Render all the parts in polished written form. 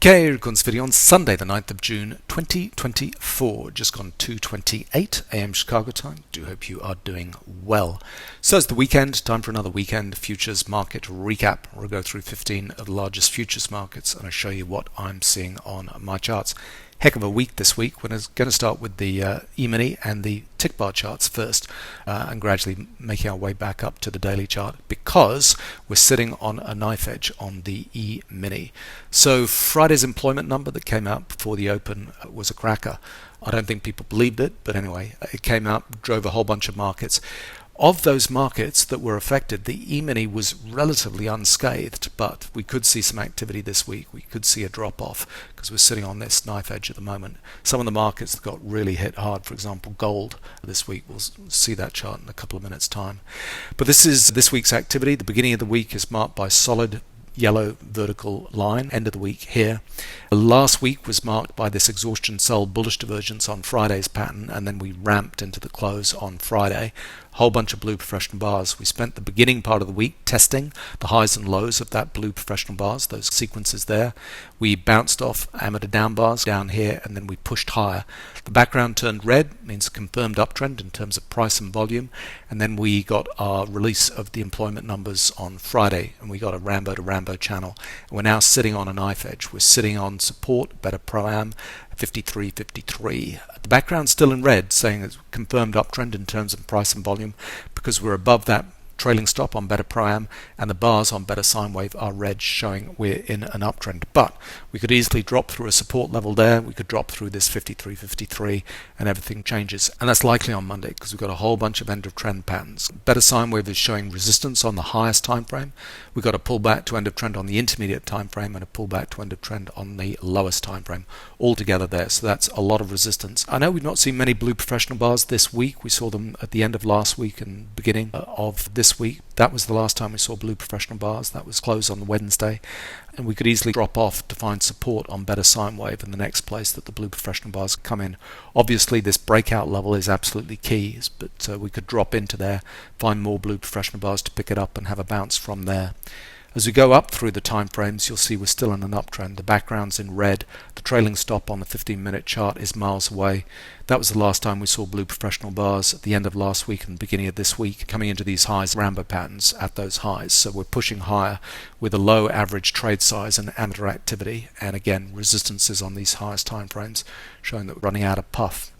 Okay, recording this video on Sunday the 9th of June 2024, just gone 2:28 a.m. Chicago time. Do hope you are doing well. So it's the weekend, time for another weekend futures market recap. We'll go through 15 of the largest futures markets and I'll show you what I'm seeing on my charts. Heck of a week this week. We're going to start with the E-mini and the tick bar charts first and gradually making our way back up to the daily chart because we're sitting on a knife edge on the E-mini. So Friday's employment number that came out before the open was a cracker. I don't think people believed it, but anyway, it came out, drove a whole bunch of markets. Of those markets that were affected, the E-mini was relatively unscathed, but we could see some activity this week. We could see a drop-off because we're sitting on this knife edge at the moment. Some of the markets that got really hit hard, for example, gold this week. We'll see that chart in a couple of minutes' time. But this is this week's activity. The beginning of the week is marked by solid yellow vertical line, end of the week here. Last week was marked by this exhaustion sell bullish divergence on Friday's pattern, and then we ramped into the close on Friday. Whole bunch of blue professional bars. We spent the beginning part of the week testing the highs and lows of that blue professional bars, those sequences there. We bounced off amateur down bars down here and then we pushed higher. The background turned red, means a confirmed uptrend in terms of price and volume, and then we got our release of the employment numbers on Friday and we got a Rambo to Rambo channel. And we're now sitting on a knife edge. We're sitting on support, better pro-am, 53.53. The background's still in red, saying it's confirmed uptrend in terms of price and volume because we're above that trailing stop on better pro-am, and the bars on better sine wave are red, showing we're in an uptrend. But we could easily drop through a support level there. We could drop through this 53.53 and everything changes, and that's likely on Monday because we've got a whole bunch of end of trend patterns. Better sine wave is showing resistance on the highest time frame. We've got a pullback to end of trend on the intermediate time frame and a pullback to end of trend on the lowest time frame, all together there. So that's a lot of resistance. I know we've not seen many blue professional bars this week. We saw them at the end of last week and beginning of this week. That was the last time we saw blue professional bars. That was closed on the Wednesday, and we could easily drop off to find support on better sine wave in the next place that the blue professional bars come in. Obviously this breakout level is absolutely key, but we could drop into there, find more blue professional bars to pick it up and have a bounce from there. As we go up through the time frames, you'll see we're still in an uptrend. The background's in red. The trailing stop on the 15-minute chart is miles away. That was the last time we saw blue professional bars at the end of last week and the beginning of this week, coming into these highs, Rambo patterns at those highs. So we're pushing higher with a low average trade size and amateur activity. And again, resistances on these highest time frames, showing that we're running out of puff.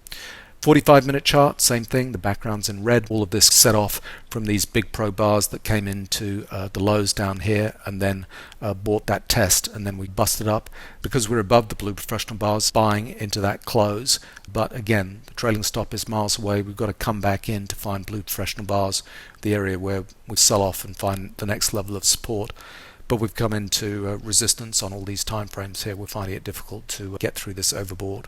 45-minute chart, same thing, the background's in red. All of this set off from these big pro bars that came into the lows down here and then bought that test, and then we busted up because we're above the blue professional bars, buying into that close. But again, the trailing stop is miles away. We've got to come back in to find blue professional bars, the area where we sell off and find the next level of support. But we've come into resistance on all these time frames here. We're finding it difficult to get through this overboard.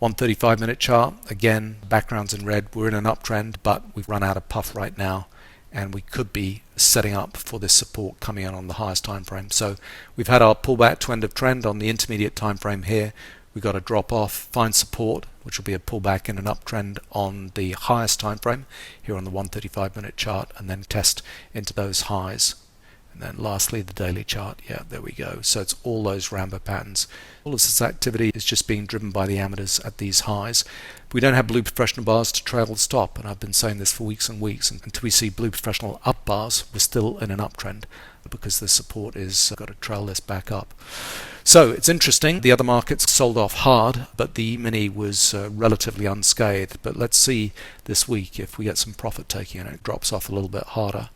135-minute chart, again, background's in red. We're in an uptrend, but we've run out of puff right now, and we could be setting up for this support coming in on the highest time frame. So we've had our pullback to end of trend on the intermediate time frame here. We've got to drop off, find support, which will be a pullback in an uptrend on the highest time frame here on the 135-minute chart, and then test into those highs. And then lastly, the daily chart. Yeah, there we go. So it's all those Rambo patterns. All of this activity is just being driven by the amateurs at these highs. We don't have blue professional bars to trail the stop, and I've been saying this for weeks and weeks. And until we see blue professional up bars, we're still in an uptrend because the support is got to trail this back up. So it's interesting. The other markets sold off hard, but the E-mini was relatively unscathed. But let's see this week if we get some profit taking and it drops off a little bit harder.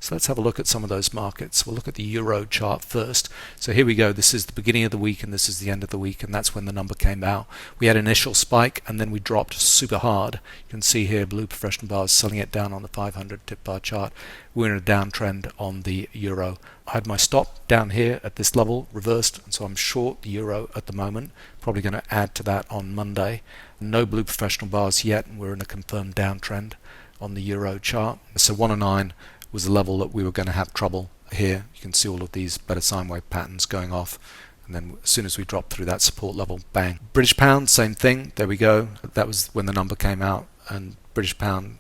So let's have a look at some of those markets. We'll look at the Euro chart first. So here we go. This is the beginning of the week and this is the end of the week, and that's when the number came out. We had an initial spike and then we dropped super hard. You can see here blue professional bars selling it down on the 500 tip bar chart. We're in a downtrend on the Euro. I had my stop down here at this level reversed, and so I'm short the Euro at the moment. Probably going to add to that on Monday. No blue professional bars yet, and we're in a confirmed downtrend on the Euro chart. So 109 was the level that we were going to have trouble here. You can see all of these better sine wave patterns going off, and then as soon as we drop through that support level, bang. British pound, same thing. There we go. That was when the number came out, and British pound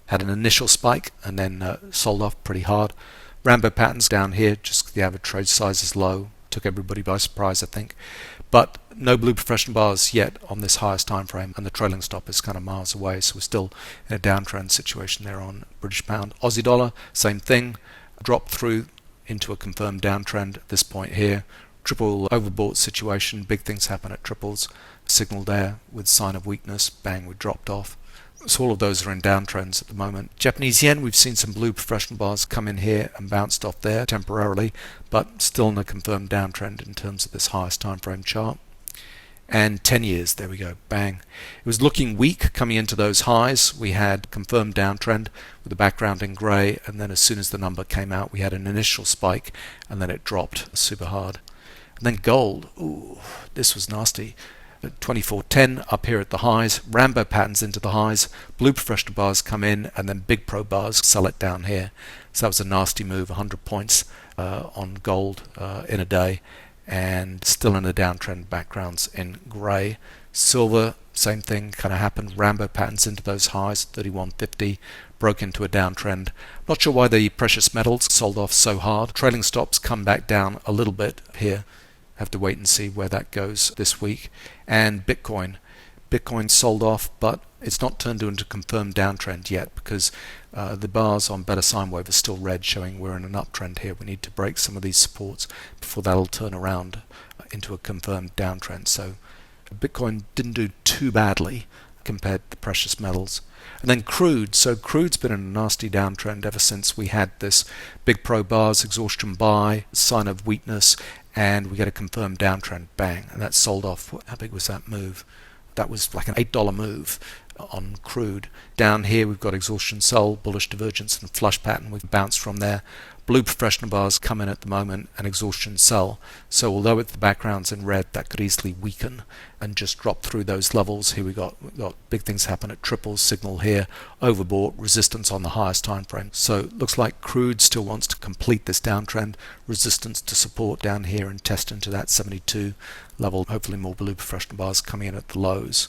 had an initial spike and then sold off pretty hard. Rambo patterns down here, just the average trade size is low. took everybody by surprise, I think. But no blue professional bars yet on this highest time frame, and the trailing stop is kind of miles away, so we're still in a downtrend situation there on British pound. Aussie dollar, same thing, dropped through into a confirmed downtrend at this point here. Triple overbought situation, big things happen at triples, signal there with sign of weakness, bang, we dropped off. So all of those are in downtrends at the moment. Japanese yen, we've seen some blue professional bars come in here and bounced off there temporarily, but still in a confirmed downtrend in terms of this highest time frame chart. And 10 years, there we go, bang. It was looking weak coming into those highs. We had confirmed downtrend with the background in grey, and then as soon as the number came out, we had an initial spike, and then it dropped super hard. And then gold, ooh, this was nasty. 24.10 up here at the highs, Rambo patterns into the highs, blue professional bars come in, and then big pro bars sell it down here. So that was a nasty move, 100 points on gold in a day, and still in a downtrend, backgrounds in grey. Silver, same thing kind of happened, Rambo patterns into those highs, 31.50, broke into a downtrend. Not sure why the precious metals sold off so hard. Trailing stops come back down a little bit here. Have to wait and see where that goes this week. And Bitcoin sold off, but it's not turned into a confirmed downtrend yet, because the bars on better sine wave are still red, showing we're in an uptrend here. We need to break some of these supports before that'll turn around into a confirmed downtrend. So Bitcoin didn't do too badly compared to the precious metals. And then crude. So crude's been in a nasty downtrend ever since we had this big pro bars, exhaustion buy, sign of weakness, and we get a confirmed downtrend, bang, and that sold off. How big was that move? That was like an $8 move on crude. Down here we've got exhaustion sell, bullish divergence and flush pattern. We've bounced from there. Blue professional bars come in at the moment and exhaustion sell. So although the background's in red, that could easily weaken and just drop through those levels. Here we've got big things happen at triples, signal here, overbought, resistance on the highest time frame. So it looks like crude still wants to complete this downtrend, resistance to support down here and test into that 72 level. Hopefully more blue professional bars coming in at the lows.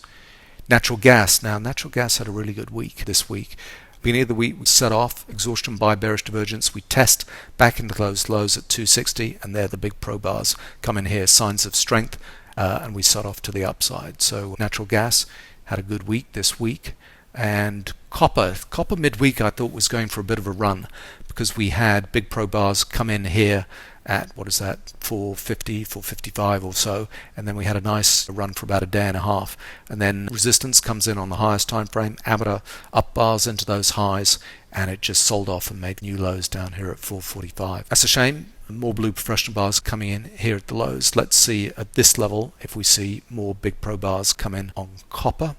Natural gas. Now natural gas had a really good week this week. Beginning of the week we set off, exhaustion buy, bearish divergence, we test back into those lows at 260, and there the big pro bars come in here, signs of strength, and we set off to the upside. So natural gas had a good week this week. And copper midweek I thought was going for a bit of a run, because we had big pro bars come in here at, what is that, 450, 455 or so, and then we had a nice run for about a day and a half, and then resistance comes in on the highest time frame, amateur up bars into those highs, and it just sold off and made new lows down here at 445. That's a shame. More blue professional bars coming in here at the lows. Let's see at this level if we see more big pro bars come in on copper.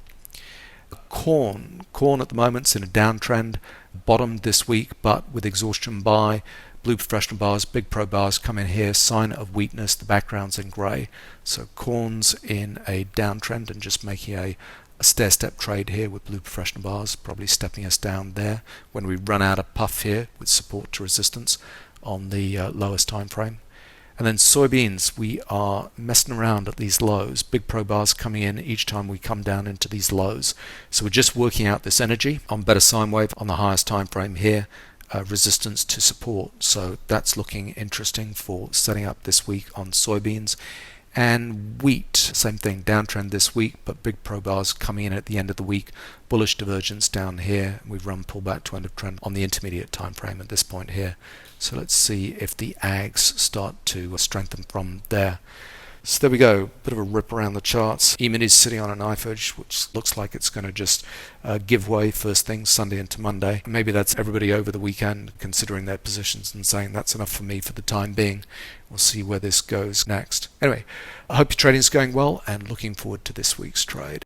Corn at the moment's in a downtrend, bottomed this week, but with exhaustion buy, blue professional bars, big pro bars come in here, sign of weakness, the background's in grey. So corn's in a downtrend and just making a stair-step trade here with blue professional bars, probably stepping us down there when we run out of puff here with support to resistance on the lowest time frame. And then soybeans, we are messing around at these lows, big pro bars coming in each time we come down into these lows. So we're just working out this energy on better sine wave on the highest time frame here, resistance to support. So that's looking interesting for setting up this week on soybeans. And wheat, same thing, downtrend this week, but big pro bars coming in at the end of the week, bullish divergence down here. We've run pullback to end of trend on the intermediate time frame at this point here. So let's see if the ags start to strengthen from there. So there we go, bit of a rip around the charts. Emini is sitting on a knife edge, which looks like it's going to just give way first thing Sunday into Monday. Maybe that's everybody over the weekend considering their positions and saying that's enough for me for the time being. We'll see where this goes next. Anyway, I hope your trading is going well and looking forward to this week's trade.